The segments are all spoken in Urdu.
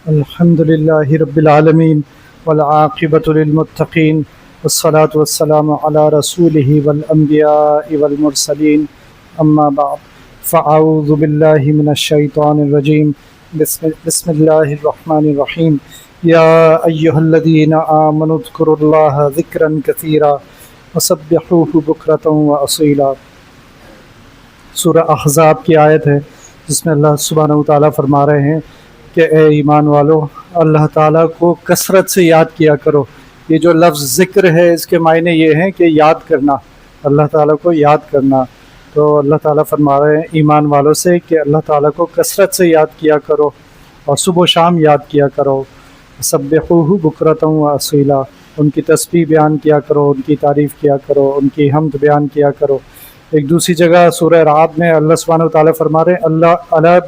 الحمد لله رب العالمين والعاقبة للمتقين والصلاة والسلام على رسوله والأنبياء والمرسلين أما بعد فأعوذ بالله من الشيطان الرجيم بسم الله الرحمن الرحيم يا أيها الذين آمنوا اذكروا الله ذكرا كثيرا وسبحوه بكرة وأصيلا۔ سورہ احزاب کی آیت ہے جس میں اللہ سبحانہ وتعالیٰ فرما رہے ہیں کہ اے ایمان والو، اللہ تعالیٰ کو کثرت سے یاد کیا کرو۔ یہ جو لفظ ذکر ہے اس کے معنی یہ ہیں کہ یاد کرنا، اللہ تعالیٰ کو یاد کرنا۔ تو اللہ تعالیٰ فرما رہے ہیں ایمان والوں سے کہ اللہ تعالیٰ کو کثرت سے یاد کیا کرو اور صبح و شام یاد کیا کرو۔ سبحوہ بکرۃ و اصیلا، ان کی تسبیح بیان کیا کرو، ان کی تعریف کیا کرو، ان کی حمد بیان کیا کرو۔ ایک دوسری جگہ سورہ رعد میں اللہ سبحانہ وتعالیٰ فرما رہے ہیں الا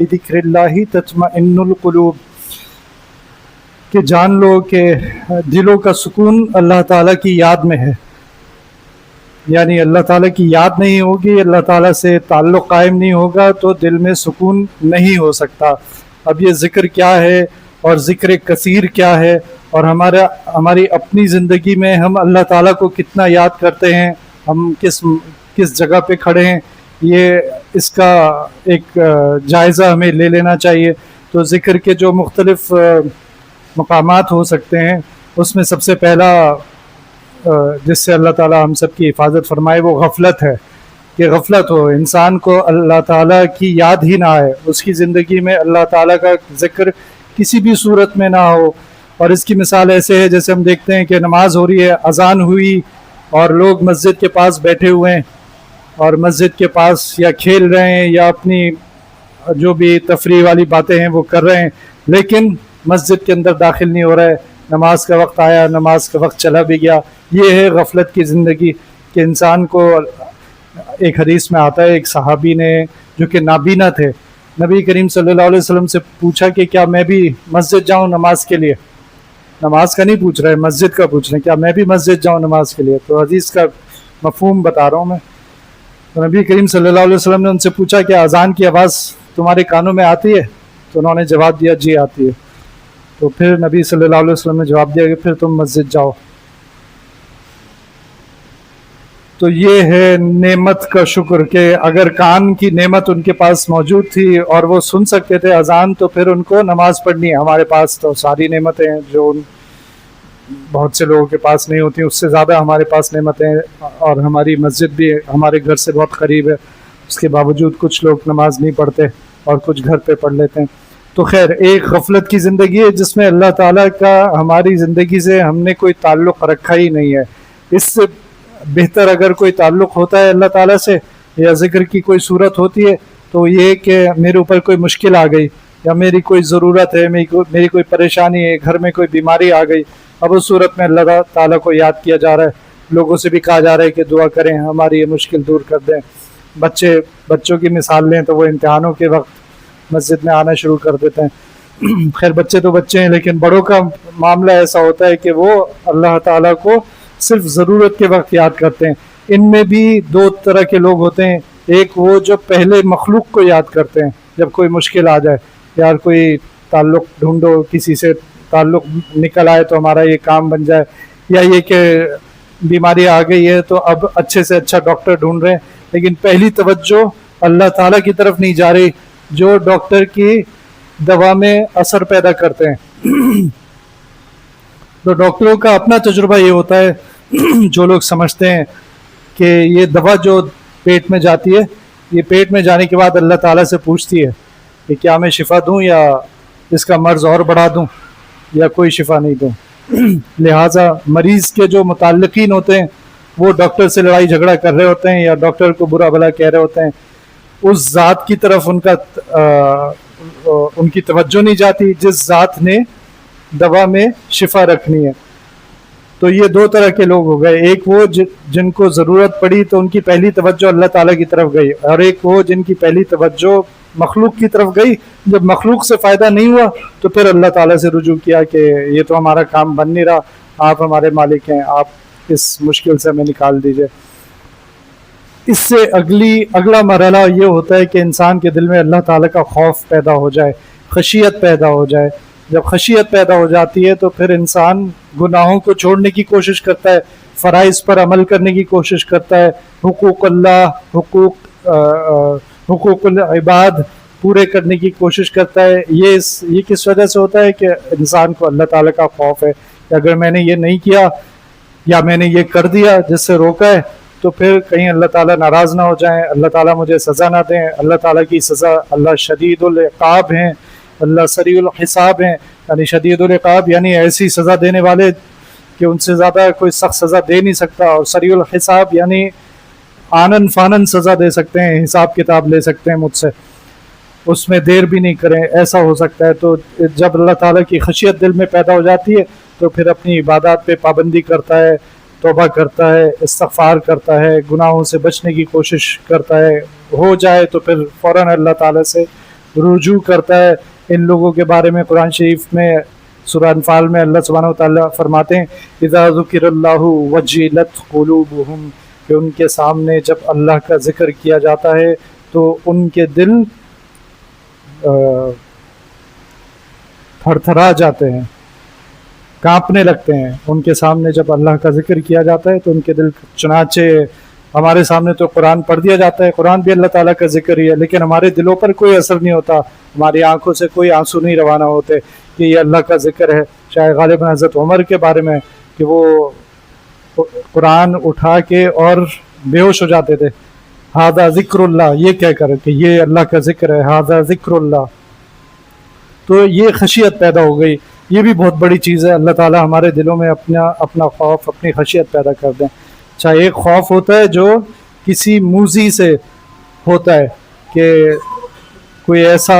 بذکر اللہ تطمئن القلوب، کہ جان لو کہ دلوں کا سکون اللہ تعالیٰ کی یاد میں ہے۔ یعنی اللہ تعالیٰ کی یاد نہیں ہوگی، اللہ تعالیٰ سے تعلق قائم نہیں ہوگا تو دل میں سکون نہیں ہو سکتا۔ اب یہ ذکر کیا ہے اور ذکر کثیر کیا ہے، اور ہماری اپنی زندگی میں ہم اللہ تعالیٰ کو کتنا یاد کرتے ہیں، ہم کس جگہ پہ کھڑے ہیں، یہ اس کا ایک جائزہ ہمیں لے لینا چاہیے۔ تو ذکر کے جو مختلف مقامات ہو سکتے ہیں، اس میں سب سے پہلا جس سے اللہ تعالیٰ ہم سب کی حفاظت فرمائے وہ غفلت ہے، کہ غفلت ہو، انسان کو اللہ تعالیٰ کی یاد ہی نہ آئے، اس کی زندگی میں اللہ تعالیٰ کا ذکر کسی بھی صورت میں نہ ہو۔ اور اس کی مثال ایسے ہے جیسے ہم دیکھتے ہیں کہ نماز ہو رہی ہے، اذان ہوئی اور لوگ مسجد کے پاس بیٹھے ہوئے ہیں اور مسجد کے پاس یا کھیل رہے ہیں یا اپنی جو بھی تفریح والی باتیں ہیں وہ کر رہے ہیں، لیکن مسجد کے اندر داخل نہیں ہو رہا ہے۔ نماز کا وقت آیا، نماز کا وقت چلا بھی گیا۔ یہ ہے غفلت کی زندگی، کہ انسان کو ایک حدیث میں آتا ہے، ایک صحابی نے جو کہ نابینا تھے، نبی کریم صلی اللہ علیہ وسلم سے پوچھا کہ کیا میں بھی مسجد جاؤں نماز کے لیے؟ نماز کا نہیں پوچھ رہے، مسجد کا پوچھ رہے ہیں، کیا میں بھی مسجد جاؤں نماز کے لیے؟ تو حدیث کا مفہوم بتا رہا ہوں میں۔ تو نبی کریم صلی اللہ علیہ وسلم نے ان سے پوچھا کہ اذان کی آواز تمہارے کانوں میں آتی ہے؟ تو انہوں نے جواب دیا جی آتی ہے۔ تو پھر نبی صلی اللہ علیہ وسلم نے جواب دیا کہ پھر تم مسجد جاؤ۔ تو یہ ہے نعمت کا شکر، کہ اگر کان کی نعمت ان کے پاس موجود تھی اور وہ سن سکتے تھے اذان، تو پھر ان کو نماز پڑھنی ہے۔ ہمارے پاس تو ساری نعمتیں ہیں جو بہت سے لوگوں کے پاس نہیں ہوتی، اس سے زیادہ ہمارے پاس نعمتیں ہیں، اور ہماری مسجد بھی ہمارے گھر سے بہت قریب ہے، اس کے باوجود کچھ لوگ نماز نہیں پڑھتے اور کچھ گھر پہ پڑھ لیتے ہیں۔ تو خیر، ایک غفلت کی زندگی ہے جس میں اللہ تعالیٰ کا ہماری زندگی سے ہم نے کوئی تعلق رکھا ہی نہیں ہے۔ اس سے بہتر اگر کوئی تعلق ہوتا ہے اللہ تعالیٰ سے، یا ذکر کی کوئی صورت ہوتی ہے، تو یہ کہ میرے اوپر کوئی مشکل آ گئی یا میری کوئی ضرورت ہے، میری کوئی پریشانی ہے، گھر میں کوئی بیماری آ گئی، اب اس صورت میں اللہ تعالیٰ کو یاد کیا جا رہا ہے، لوگوں سے بھی کہا جا رہا ہے کہ دعا کریں، ہماری یہ مشکل دور کر دیں۔ بچوں کی مثال لیں تو وہ امتحانوں کے وقت مسجد میں آنا شروع کر دیتے ہیں۔ خیر، بچے تو بچے ہیں، لیکن بڑوں کا معاملہ ایسا ہوتا ہے کہ وہ اللہ تعالیٰ کو صرف ضرورت کے وقت یاد کرتے ہیں۔ ان میں بھی دو طرح کے لوگ ہوتے ہیں، ایک وہ جو پہلے مخلوق کو یاد کرتے ہیں، جب کوئی مشکل آ جائے، یار کوئی تعلق ڈھونڈو، کسی سے تعلق نکل آئے تو ہمارا یہ کام بن جائے، یا یہ کہ بیماری آ گئی ہے تو اب اچھے سے اچھا ڈاکٹر ڈھونڈ رہے ہیں، لیکن پہلی توجہ اللہ تعالیٰ کی طرف نہیں جا رہی جو ڈاکٹر کی دوا میں اثر پیدا کرتے ہیں۔ تو ڈاکٹروں کا اپنا تجربہ یہ ہوتا ہے، جو لوگ سمجھتے ہیں کہ یہ دوا جو پیٹ میں جاتی ہے، یہ پیٹ میں جانے کے بعد اللہ تعالیٰ سے پوچھتی ہے کہ کیا میں شفا دوں یا اس کا مرض اور بڑھا دوں یا کوئی شفا نہیں دوں۔ لہٰذا مریض کے جو متعلقین ہوتے ہیں وہ ڈاکٹر سے لڑائی جھگڑا کر رہے ہوتے ہیں یا ڈاکٹر کو برا بھلا کہہ رہے ہوتے ہیں، اس ذات کی طرف ان کی توجہ نہیں جاتی جس ذات نے دوا میں شفا رکھنی ہے۔ تو یہ دو طرح کے لوگ ہو گئے، ایک وہ جن کو ضرورت پڑی تو ان کی پہلی توجہ اللہ تعالیٰ کی طرف گئی، اور ایک وہ جن کی پہلی توجہ مخلوق کی طرف گئی۔ جب مخلوق سے فائدہ نہیں ہوا تو پھر اللہ تعالیٰ سے رجوع کیا کہ یہ تو ہمارا کام بن نہیں رہا، آپ ہمارے مالک ہیں، آپ اس مشکل سے ہمیں نکال دیجئے۔ اس سے اگلا مرحلہ یہ ہوتا ہے کہ انسان کے دل میں اللہ تعالیٰ کا خوف پیدا ہو جائے، خشیت پیدا ہو جائے، جب خشیت پیدا ہو جاتی ہے تو پھر انسان گناہوں کو چھوڑنے کی کوشش کرتا ہے، فرائض پر عمل کرنے کی کوشش کرتا ہے، حقوق اللہ، حقوق العباد پورے کرنے کی کوشش کرتا ہے۔ یہ کس وجہ سے ہوتا ہے کہ انسان کو اللہ تعالیٰ کا خوف ہے کہ اگر میں نے یہ نہیں کیا یا میں نے یہ کر دیا جس سے روکا ہے تو پھر کہیں اللہ تعالیٰ ناراض نہ ہو جائیں، اللہ تعالیٰ مجھے سزا نہ دیں۔ اللہ تعالیٰ کی سزا، اللہ شدید العقاب ہیں، اللہ سریع الحساب ہیں، یعنی شدید العقاب یعنی ایسی سزا دینے والے کہ ان سے زیادہ کوئی سخت سزا دے نہیں سکتا، اور سریع الحساب یعنی آنن فانن سزا دے سکتے ہیں، حساب کتاب لے سکتے ہیں مجھ سے، اس میں دیر بھی نہیں کریں، ایسا ہو سکتا ہے۔ تو جب اللہ تعالیٰ کی خشیت دل میں پیدا ہو جاتی ہے تو پھر اپنی عبادات پہ پابندی کرتا ہے، توبہ کرتا ہے، استغفار کرتا ہے، گناہوں سے بچنے کی کوشش کرتا ہے، ہو جائے تو پھر فوراً اللہ تعالیٰ سے رجوع کرتا ہے۔ ان لوگوں کے بارے میں قرآن شریف میں سورہ انفال میں اللہ سبحانہ و تعالیٰ فرماتے ہیں اذا ذکر اللہ وجلت قلوبہم، کہ ان کے سامنے جب اللہ کا ذکر کیا جاتا ہے تو ان کے دل تھر تھرا جاتے ہیں، کانپنے لگتے ہیں۔ ان کے سامنے جب اللہ کا ذکر کیا جاتا ہے تو ان کے دل، چنانچہ ہمارے سامنے تو قرآن پڑھ دیا جاتا ہے، قرآن بھی اللہ تعالیٰ کا ذکر ہی ہے، لیکن ہمارے دلوں پر کوئی اثر نہیں ہوتا، ہماری آنکھوں سے کوئی آنسو نہیں روانہ ہوتے کہ یہ اللہ کا ذکر ہے۔ شاید غالباً حضرت عمر کے بارے میں کہ وہ قرآن اٹھا کے اور بے ہوش ہو جاتے تھے، ھذا ذکر اللہ، یہ کہہ کر کہ یہ اللہ کا ذکر ہے، ھذا ذکر اللہ۔ تو یہ خشیت پیدا ہو گئی، یہ بھی بہت بڑی چیز ہے۔ اللہ تعالیٰ ہمارے دلوں میں اپنا خوف، اپنی خشیت پیدا کر دیں۔ اچھا، ایک خوف ہوتا ہے جو کسی موذی سے ہوتا ہے کہ کوئی ایسا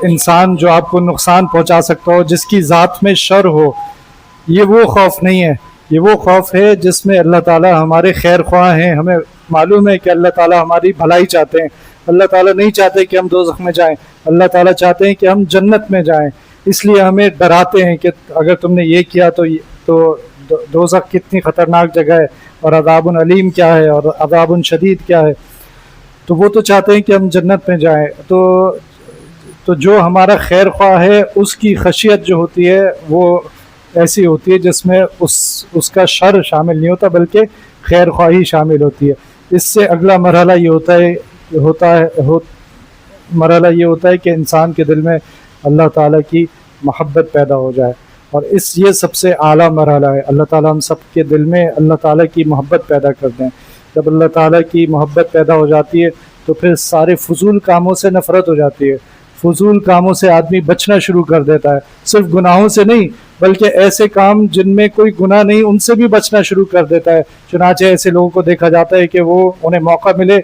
انسان جو آپ کو نقصان پہنچا سکتا ہو، جس کی ذات میں شر ہو، یہ وہ خوف نہیں ہے، یہ وہ خوف ہے جس میں اللہ تعالیٰ ہمارے خیر خواہ ہیں، ہمیں معلوم ہے کہ اللہ تعالیٰ ہماری بھلائی چاہتے ہیں، اللہ تعالیٰ نہیں چاہتے کہ ہم دوزخ میں جائیں، اللہ تعالیٰ چاہتے ہیں کہ ہم جنت میں جائیں، اس لیے ہمیں ڈراتے ہیں کہ اگر تم نے یہ کیا تو دوزخ کتنی خطرناک جگہ ہے، اور عذاب علیم کیا ہے، اور عذاب شدید کیا ہے۔ تو وہ تو چاہتے ہیں کہ ہم جنت میں جائیں۔ تو جو ہمارا خیر خواہ ہے اس کی خشیت جو ہوتی ہے وہ ایسی ہوتی ہے جس میں اس کا شر شامل نہیں ہوتا بلکہ خیر خواہی شامل ہوتی ہے۔ اس سے اگلا مرحلہ یہ ہوتا ہے کہ انسان کے دل میں اللہ تعالیٰ کی محبت پیدا ہو جائے، اور یہ سب سے اعلیٰ مرحلہ ہے۔ اللہ تعالیٰ ہم سب کے دل میں اللہ تعالیٰ کی محبت پیدا کر دیں۔ جب اللہ تعالیٰ کی محبت پیدا ہو جاتی ہے تو پھر سارے فضول کاموں سے نفرت ہو جاتی ہے، فضول کاموں سے آدمی بچنا شروع کر دیتا ہے، صرف گناہوں سے نہیں بلکہ ایسے کام جن میں کوئی گناہ نہیں ان سے بھی بچنا شروع کر دیتا ہے۔ چنانچہ ایسے لوگوں کو دیکھا جاتا ہے کہ وہ انہیں موقع ملے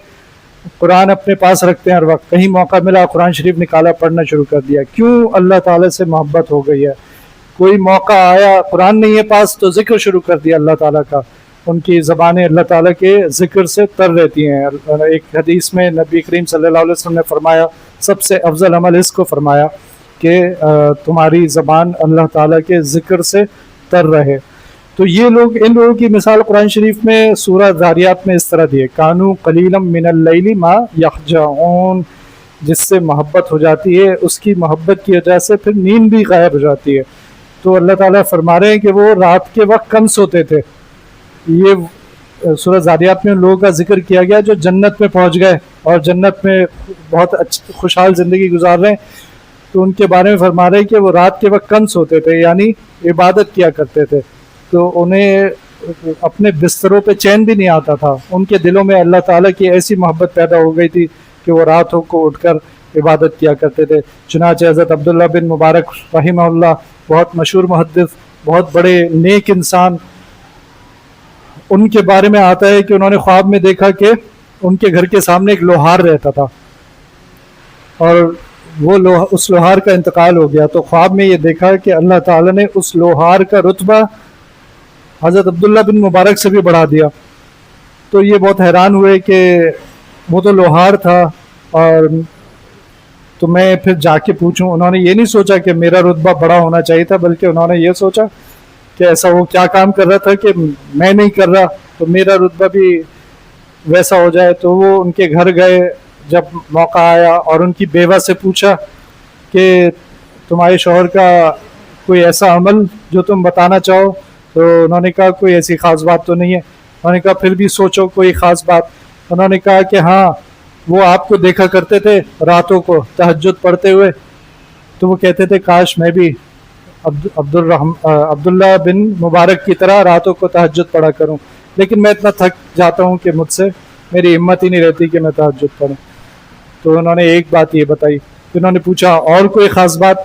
قرآن اپنے پاس رکھتے ہیں، ہر وقت کہیں موقع ملا قرآن شریف نکالا، پڑھنا شروع کر دیا۔ کیوں؟ اللہ تعالیٰ سے محبت ہو گئی ہے۔ کوئی موقع آیا، قرآن نہیں ہے پاس، تو ذکر شروع کر دیا اللہ تعالیٰ کا، ان کی زبانیں اللہ تعالیٰ کے ذکر سے تر رہتی ہیں۔ ایک حدیث میں نبی کریم صلی اللہ علیہ وسلم نے فرمایا، سب سے افضل عمل اس کو فرمایا کہ تمہاری زبان اللہ تعالیٰ کے ذکر سے تر رہے۔ تو یہ لوگ، ان لوگوں کی مثال قرآن شریف میں سورہ ذاریات میں اس طرح دی ہے، کانو قلیلا من اللیل ما یہجعون، جس سے محبت ہو جاتی ہے، اس کی محبت کی وجہ سے پھر نیند بھی غائب ہو جاتی ہے۔ تو اللہ تعالیٰ فرما رہے ہیں کہ وہ رات کے وقت کم سوتے تھے۔ یہ سورہ ذاریات میں ان لوگوں کا ذکر کیا گیا جو جنت میں پہنچ گئے اور جنت میں بہت خوشحال زندگی گزار رہے ہیں، تو ان کے بارے میں فرما رہے ہیں کہ وہ رات کے وقت کم سوتے تھے، یعنی عبادت کیا کرتے تھے، تو انہیں اپنے بستروں پہ چین بھی نہیں آتا تھا۔ ان کے دلوں میں اللہ تعالیٰ کی ایسی محبت پیدا ہو گئی تھی کہ وہ راتوں کو اٹھ کر عبادت کیا کرتے تھے۔ چنانچہ حضرت عبداللہ بن مبارک رحمہ اللہ، بہت مشہور محدث، بہت بڑے نیک انسان، ان کے بارے میں آتا ہے کہ انہوں نے خواب میں دیکھا کہ ان کے گھر کے سامنے ایک لوہار رہتا تھا اور وہ اس لوہار کا انتقال ہو گیا، تو خواب میں یہ دیکھا کہ اللہ تعالیٰ نے اس لوہار کا رتبہ حضرت عبداللہ بن مبارک سے بھی بڑھا دیا۔ تو یہ بہت حیران ہوئے کہ وہ تو لوہار تھا، اور تو میں پھر جا کے پوچھوں۔ انہوں نے یہ نہیں سوچا کہ میرا رتبہ بڑا ہونا چاہیے تھا، بلکہ انہوں نے یہ سوچا کہ ایسا وہ کیا کام کر رہا تھا کہ میں نہیں کر رہا، تو میرا رتبہ بھی ویسا ہو جائے۔ تو وہ ان کے گھر گئے جب موقع آیا، اور ان کی بیوہ سے پوچھا کہ تمہارے شوہر کا کوئی ایسا عمل جو تم بتانا چاہو؟ تو انہوں نے کہا کوئی ایسی خاص بات تو نہیں ہے. انہوں نے کہا پھر بھی سوچو کوئی خاص بات. انہوں نے کہا کہ ہاں وہ آپ کو دیکھا کرتے تھے راتوں کو تہجد پڑھتے ہوئے، تو وہ کہتے تھے کاش میں بھی عبداللہ بن مبارک کی طرح راتوں کو تہجد پڑھا کروں، لیکن میں اتنا تھک جاتا ہوں کہ مجھ سے میری ہمت ہی نہیں رہتی کہ میں تہجد پڑھوں. تو انہوں نے ایک بات یہ بتائی. پھر انہوں نے پوچھا اور کوئی خاص بات؟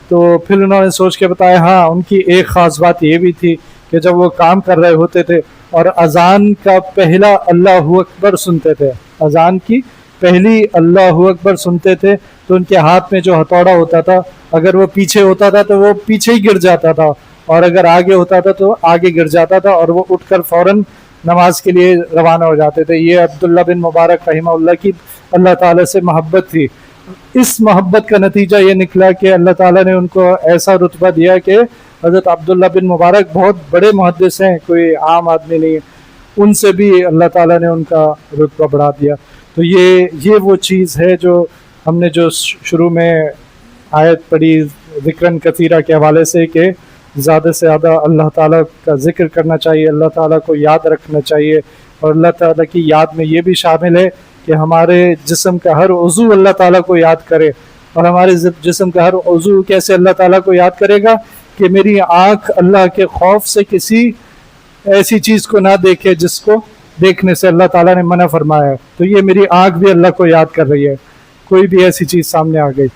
تو پھر انہوں نے سوچ کے بتایا ہاں ان کی ایک خاص بات یہ بھی تھی کہ جب وہ کام کر رہے ہوتے تھے اور اذان کا پہلا اللہ اکبر سنتے تھے، اذان کی پہلی اللہ اکبر سنتے تھے، تو ان کے ہاتھ میں جو ہتھوڑا ہوتا تھا اگر وہ پیچھے ہوتا تھا تو وہ پیچھے ہی گر جاتا تھا، اور اگر آگے ہوتا تھا تو آگے گر جاتا تھا، اور وہ اٹھ کر فوراً نماز کے لیے روانہ ہو جاتے تھے. یہ عبداللہ بن مبارک رحمہ اللہ کی اللہ تعالیٰ سے محبت تھی. اس محبت کا نتیجہ یہ نکلا کہ اللہ تعالیٰ نے ان کو ایسا رتبہ دیا کہ حضرت عبداللہ بن مبارک بہت بڑے محدث ہیں، کوئی عام آدمی نہیں ہے، ان سے بھی اللہ تعالیٰ نے ان کا رتبہ بڑھا دیا. تو یہ وہ چیز ہے جو ہم نے جو شروع میں آیت پڑھی ذکرن کثیرہ کے حوالے سے کہ زیادہ سے زیادہ اللہ تعالیٰ کا ذکر کرنا چاہیے، اللہ تعالیٰ کو یاد رکھنا چاہیے، اور اللہ تعالیٰ کی یاد میں یہ بھی شامل ہے کہ ہمارے جسم کا ہر عضو اللہ تعالیٰ کو یاد کرے. اور ہمارے جسم کا ہر عضو کیسے اللہ تعالیٰ کو یاد کرے گا کہ میری آنکھ اللہ کے خوف سے کسی ایسی چیز کو نہ دیکھے جس کو دیکھنے سے اللہ تعالیٰ نے منع فرمایا ہے. تو یہ میری آنکھ بھی اللہ کو یاد کر رہی ہے، کوئی بھی ایسی چیز سامنے آ گئی.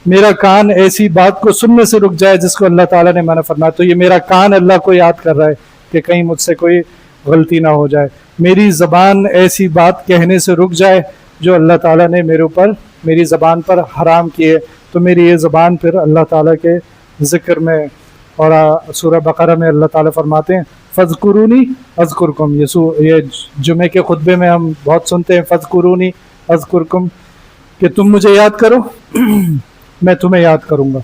میرا کان ایسی بات کو سننے سے رک جائے جس کو اللہ تعالیٰ نے منع فرمایا، تو یہ میرا کان اللہ کو یاد کر رہا ہے کہ کہیں مجھ سے کوئی غلطی نہ ہو جائے. میری زبان ایسی بات کہنے سے رک جائے جو اللہ تعالیٰ نے میرے اوپر میری زبان پر حرام کی ہے، تو میری یہ زبان پھر اللہ تعالیٰ کے ذکر میں. اور سورہ بقرہ میں اللہ تعالیٰ فرماتے ہیں فَاذْكُرُونِي أَذْكُرْكُمْ. یہ جمعے کے خطبے میں ہم بہت سنتے ہیں فَاذْكُرُونِي أَذْكُرْكُمْ، کہ تم مجھے یاد کرو میں تمہیں یاد کروں گا.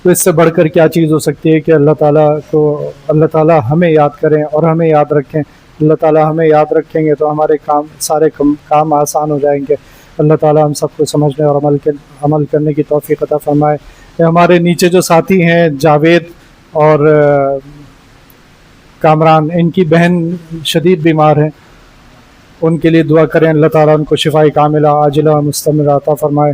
تو اس سے بڑھ کر کیا چیز ہو سکتی ہے کہ اللہ تعالیٰ ہمیں یاد کریں اور ہمیں یاد رکھیں. اللہ تعالیٰ ہمیں یاد رکھیں گے تو ہمارے سارے کام آسان ہو جائیں گے. اللہ تعالیٰ ہم سب کو سمجھنے اور عمل کرنے کی توفیق عطا فرمائے. ہمارے نیچے جو ساتھی ہیں جاوید اور کامران، ان کی بہن شدید بیمار ہیں، ان کے لیے دعا کریں، اللہ تعالیٰ ان کو شفاء کاملہ عاجلہ مستمرہ عطا فرمائے.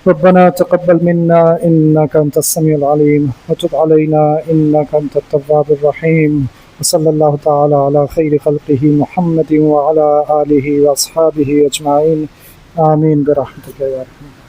ربنا تقبل منا انك انت السميع العليم وتب علينا انك انت التواب الرحيم وصلى الله تعالى على خير خلقه محمد وعلى آله واصحابه اجمعين آمين برحمتك يا رحمن.